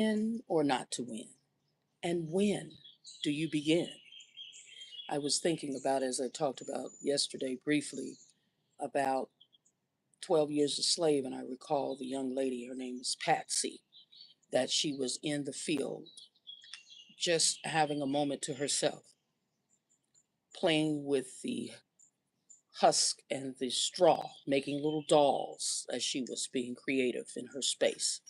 Win or not to win? And when do you begin? I was thinking about, as I talked about yesterday briefly, about 12 Years a Slave, and I recall the young lady, her name was Patsy, that she was in the field just having a moment to herself, playing with the husk and the straw, making little dolls as she was being creative in her space.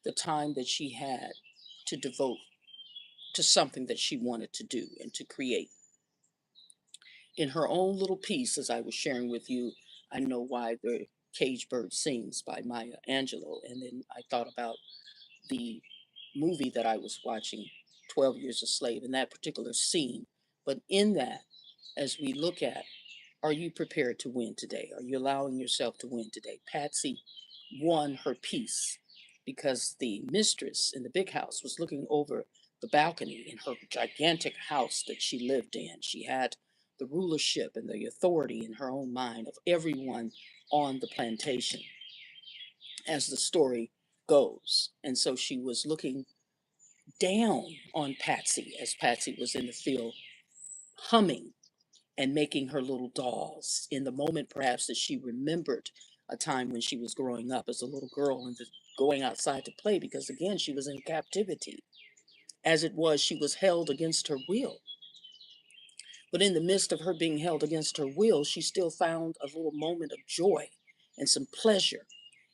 The time that she had to devote to something that she wanted to do and to create. In her own little piece, as I was sharing with you, I know why the cage bird sings by Maya Angelou. And then I thought about the movie that I was watching, 12 Years a Slave, in that particular scene. But in that, as we look at, are you prepared to win today? Are you allowing yourself to win today? Patsy won her piece because the mistress in the big house was looking over the balcony in her gigantic house that she lived in. She had the rulership and the authority in her own mind of everyone on the plantation, as the story goes. And so she was looking down on Patsy as Patsy was in the field humming and making her little dolls in the moment perhaps that she remembered a time when she was growing up as a little girl and going outside to play, because again she was in captivity. As it was, she was held against her will, but in the midst of her being held against her will, she still found a little moment of joy and some pleasure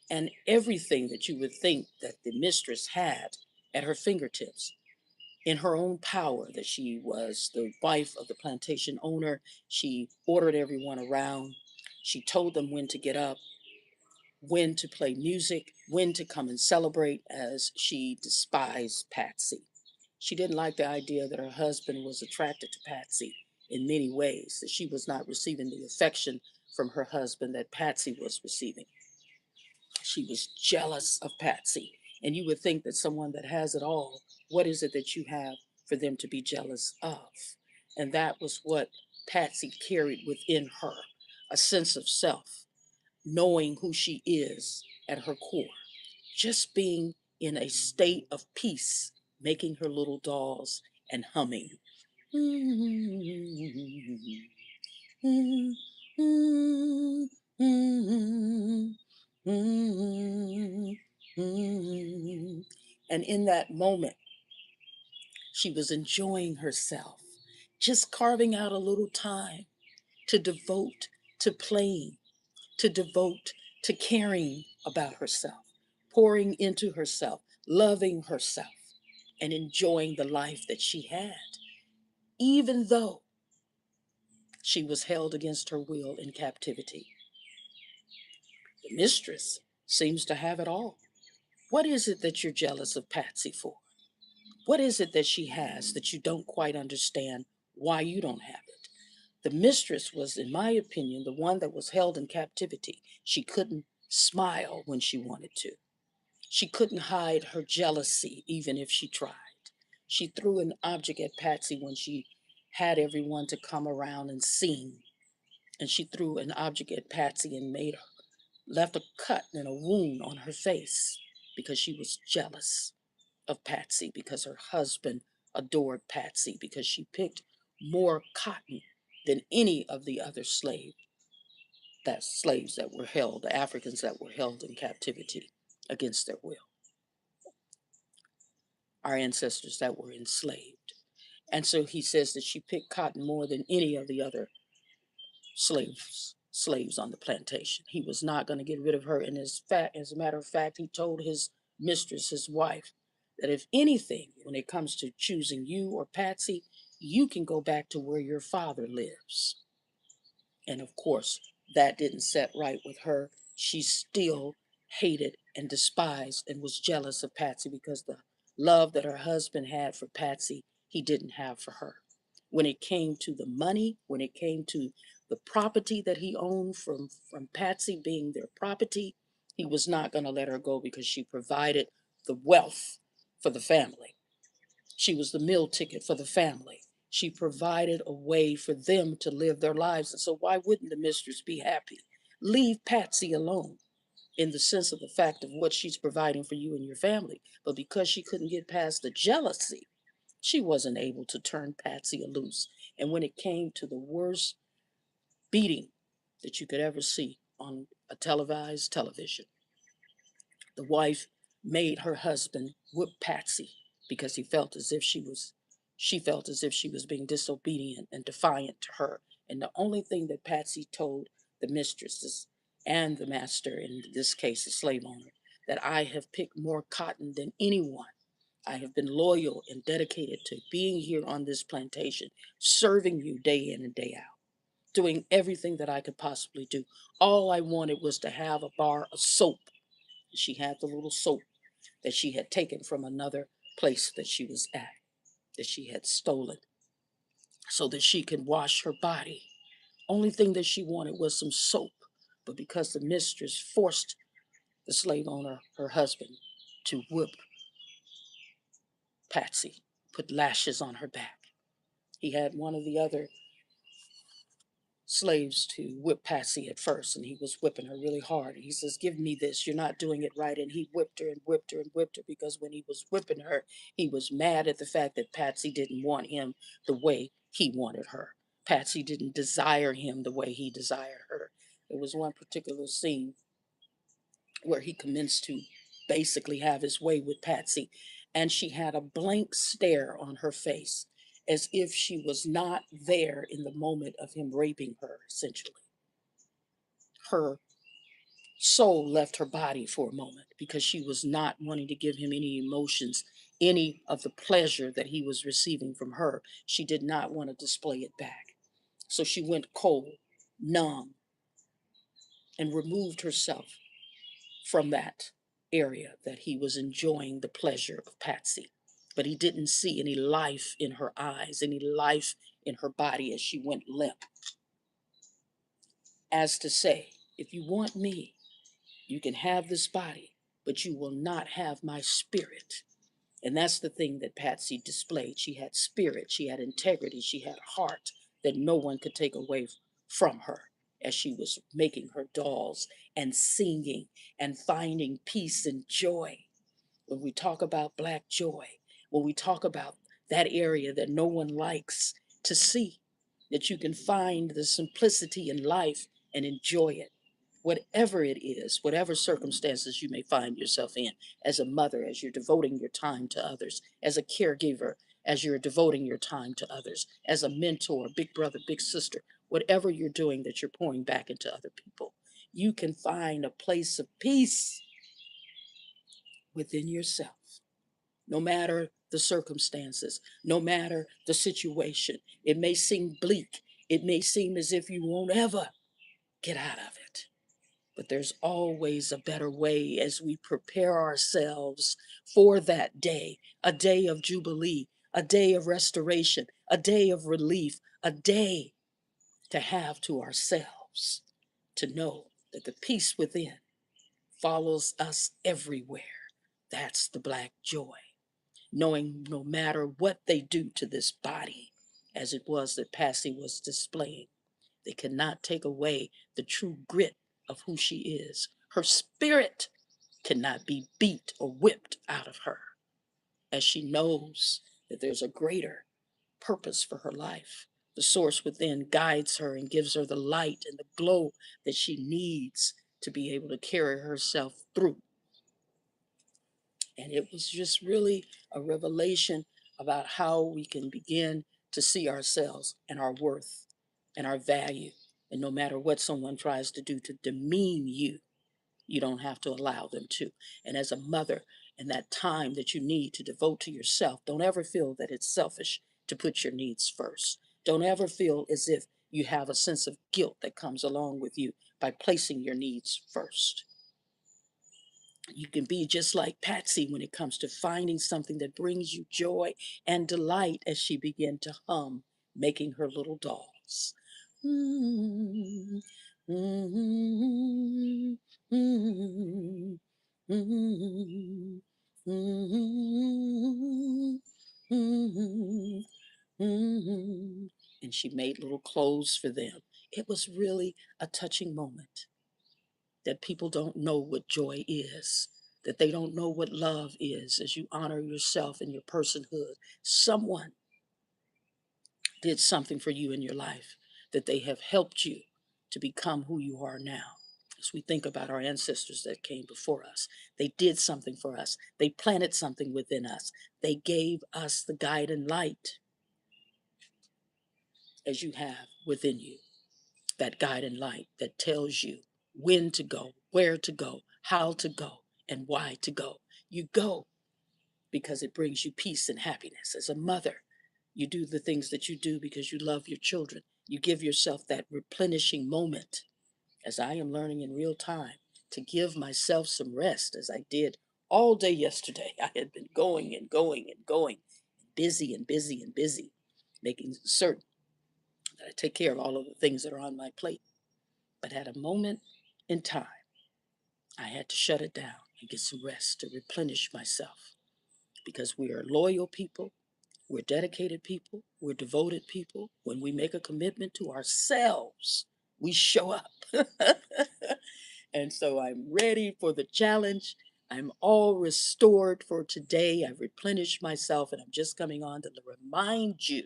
and everything that you would think that the mistress had at her fingertips. In her own power, that she was the wife of the plantation owner. She ordered everyone around. She told them when to get up, when to play music, when to come and celebrate, as she despised Patsy. She didn't like the idea that her husband was attracted to Patsy in many ways, that she was not receiving the affection from her husband that Patsy was receiving. She was jealous of Patsy. And you would think that someone that has it all, what is it that you have for them to be jealous of? And that was what Patsy carried within her, a sense of self, knowing who she is at her core, just being in a state of peace, making her little dolls and humming. And in that moment, she was enjoying herself, just carving out a little time to devote to playing, to devote to caring about herself, pouring into herself, loving herself, and enjoying the life that she had, even though she was held against her will in captivity. The mistress seems to have it all. What is it that you're jealous of Patsy for? What is it that she has that you don't quite understand why you don't have it? The mistress was, in my opinion, the one that was held in captivity. She couldn't smile when she wanted to. She couldn't hide her jealousy, even if she tried. She threw an object at Patsy when she had everyone to come around and sing. And she threw an object at Patsy and left a cut and a wound on her face because she was jealous of Patsy, because her husband adored Patsy, because she picked more cotton than any of the other slaves that were held, the Africans that were held in captivity against their will, our ancestors that were enslaved. And so he says that she picked cotton more than any of the other slaves on the plantation. He was not going to get rid of her. And as a matter of fact, he told his mistress, his wife, that if anything, when it comes to choosing you or Patsy, you can go back to where your father lives. And of course, that didn't set right with her. She still hated and despised and was jealous of Patsy because the love that her husband had for Patsy, he didn't have for her. When it came to the money, when it came to the property that he owned from Patsy being their property, he was not going to let her go because she provided the wealth for the family. She was the meal ticket for the family. She provided a way for them to live their lives. And so why wouldn't the mistress be happy? Leave Patsy alone. in the sense of the fact of what she's providing for you and your family. But because she couldn't get past the jealousy, she wasn't able to turn Patsy loose. And when it came to the worst beating that you could ever see on a televised television, the wife made her husband whip Patsy because she felt as if she was being disobedient and defiant to her. And the only thing that Patsy told the mistresses and the master, in this case the slave owner, that I have picked more cotton than anyone. I have been loyal and dedicated to being here on this plantation, serving you day in and day out, doing everything that I could possibly do. All I wanted was to have a bar of soap. She had the little soap that she had taken from another place that she was at, that she had stolen, so that she could wash her body. Only thing that she wanted was some soap. But because the mistress forced the slave owner, her husband, to whip Patsy, put lashes on her back, he had one of the other slaves to whip Patsy at first, and he was whipping her really hard. And he says, "Give me this. You're not doing it right." And he whipped her and whipped her and whipped her because when he was whipping her, he was mad at the fact that Patsy didn't want him the way he wanted her. Patsy didn't desire him the way he desired her. There was one particular scene where he commenced to basically have his way with Patsy, and she had a blank stare on her face as if she was not there in the moment of him raping her, essentially. Her soul left her body for a moment because she was not wanting to give him any emotions, any of the pleasure that he was receiving from her. She did not want to display it back. So she went cold, numb, and removed herself from that area that he was enjoying the pleasure of Patsy. But he didn't see any life in her eyes, any life in her body as she went limp. As to say, if you want me, you can have this body, but you will not have my spirit. And that's the thing that Patsy displayed. She had spirit, she had integrity, she had heart that no one could take away from her as she was making her dolls and singing and finding peace and joy. When we talk about Black joy, when we talk about that area that no one likes to see, that you can find the simplicity in life and enjoy it, whatever it is, whatever circumstances you may find yourself in, as a mother, as you're devoting your time to others, as a caregiver, as you're devoting your time to others, as a mentor, big brother, big sister, whatever you're doing that you're pouring back into other people, you can find a place of peace within yourself, no matter the circumstances, no matter the situation. It may seem bleak, it may seem as if you won't ever get out of it. But there's always a better way as we prepare ourselves for that day, a day of jubilee, a day of restoration, a day of relief, a day to have to ourselves, to know that the peace within follows us everywhere. That's the Black joy. Knowing no matter what they do to this body, as it was that Patsy was displaying, they cannot take away the true grit of who she is. Her spirit cannot be beat or whipped out of her, as she knows that there's a greater purpose for her life. The source within guides her and gives her the light and the glow that she needs to be able to carry herself through. And it was just really a revelation about how we can begin to see ourselves and our worth and our value. And no matter what someone tries to do to demean you, you don't have to allow them to. And as a mother, in that time that you need to devote to yourself, don't ever feel that it's selfish to put your needs first. Don't ever feel as if you have a sense of guilt that comes along with you by placing your needs first. You can be just like Patsy when it comes to finding something that brings you joy and delight as she began to hum, making her little dolls. Mm, mm, mm, mm, mm, mm. And she made little clothes for them. It was really a touching moment that people don't know what joy is, that they don't know what love is as you honor yourself and your personhood. Someone did something for you in your life, that they have helped you to become who you are now. As we think about our ancestors that came before us, they did something for us. They planted something within us. They gave us the guide and light as you have within you, that guide and light that tells you when to go, where to go, how to go, and why to go. You go because it brings you peace and happiness. As a mother, you do the things that you do because you love your children. You give yourself that replenishing moment, as I am learning in real time, to give myself some rest, as I did all day yesterday. I had been going and going and going, busy and busy and busy, making certain that I take care of all of the things that are on my plate. But at a moment in time, I had to shut it down and get some rest to replenish myself, because we are loyal people. We're dedicated people. We're devoted people. When we make a commitment to ourselves, we show up. And so I'm ready for the challenge. I'm all restored for today. I've replenished myself, and I'm just coming on to remind you,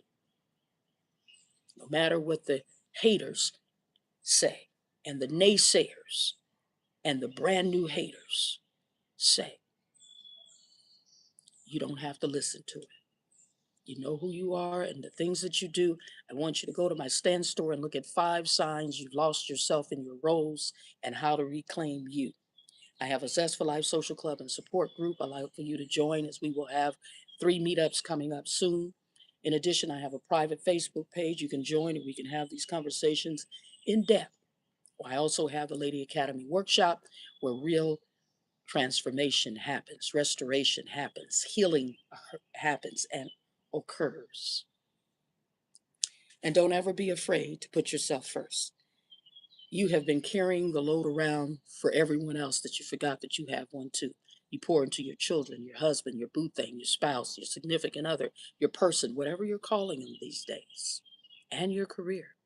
no matter what the haters say, and the naysayers, and the brand new haters say, you don't have to listen to it. You know who you are and the things that you do. I want you to go to my stand store and look at 5 signs you've lost yourself in your roles and how to reclaim you. I have a Zest for Life social club and support group I'd like for you to join, as we will have 3 meetups coming up soon. In addition, I have a private Facebook page you can join, and we can have these conversations in depth. I also have the Lady Academy workshop, where real transformation happens, restoration happens, healing happens and occurs. And don't ever be afraid to put yourself first. You have been carrying the load around for everyone else that you forgot that you have one too. You pour into your children, your husband, your boo thing, your spouse, your significant other, your person, whatever you're calling them these days, and your career.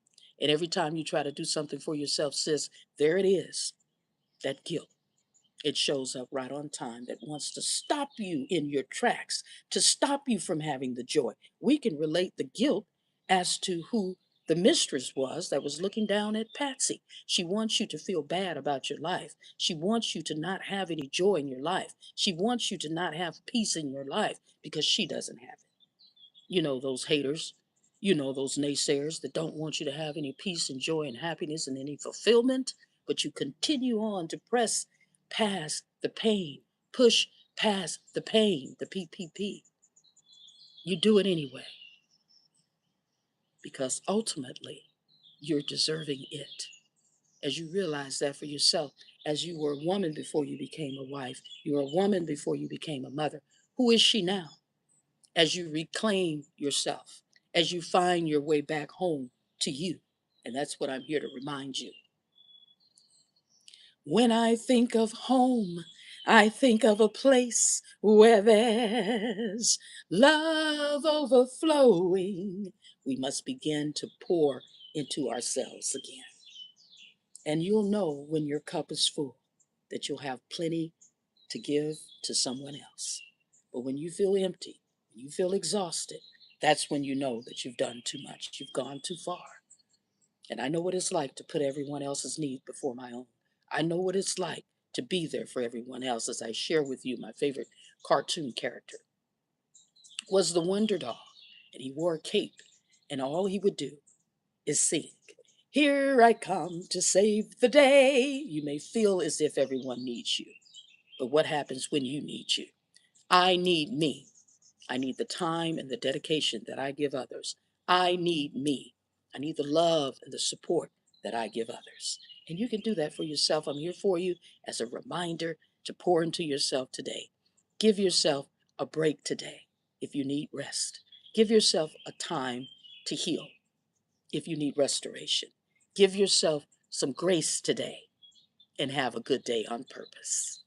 And every time you try to do something for yourself, sis, there it is, that guilt. It shows up right on time, that wants to stop you in your tracks, to stop you from having the joy. We can relate the guilt as to who the mistress was that was looking down at Patsy. She wants you to feel bad about your life. She wants you to not have any joy in your life. She wants you to not have peace in your life because she doesn't have it. You know those haters, you know those naysayers that don't want you to have any peace and joy and happiness and any fulfillment, but you continue on to press past the pain, push past the pain, the PPP. You do it anyway because ultimately you're deserving it. As you realize that for yourself, as you were a woman before you became a wife, you were a woman before you became a mother. Who is she now? As you reclaim yourself, as you find your way back home to you. And that's what I'm here to remind you. When I think of home, I think of a place where there's love overflowing. We must begin to pour into ourselves again. And you'll know when your cup is full that you'll have plenty to give to someone else. But when you feel empty, when you feel exhausted, that's when you know that you've done too much. You've gone too far. And I know what it's like to put everyone else's need before my own. I know what it's like to be there for everyone else. As I share with you, my favorite cartoon character was the Wonder Dog, and he wore a cape, and all he would do is sing. Here I come to save the day. You may feel as if everyone needs you, but what happens when you need you? I need me. I need the time and the dedication that I give others. I need me. I need the love and the support that I give others. And you can do that for yourself. I'm here for you as a reminder to pour into yourself today. Give yourself a break today if you need rest. Give yourself a time to heal if you need restoration. Give yourself some grace today and have a good day on purpose.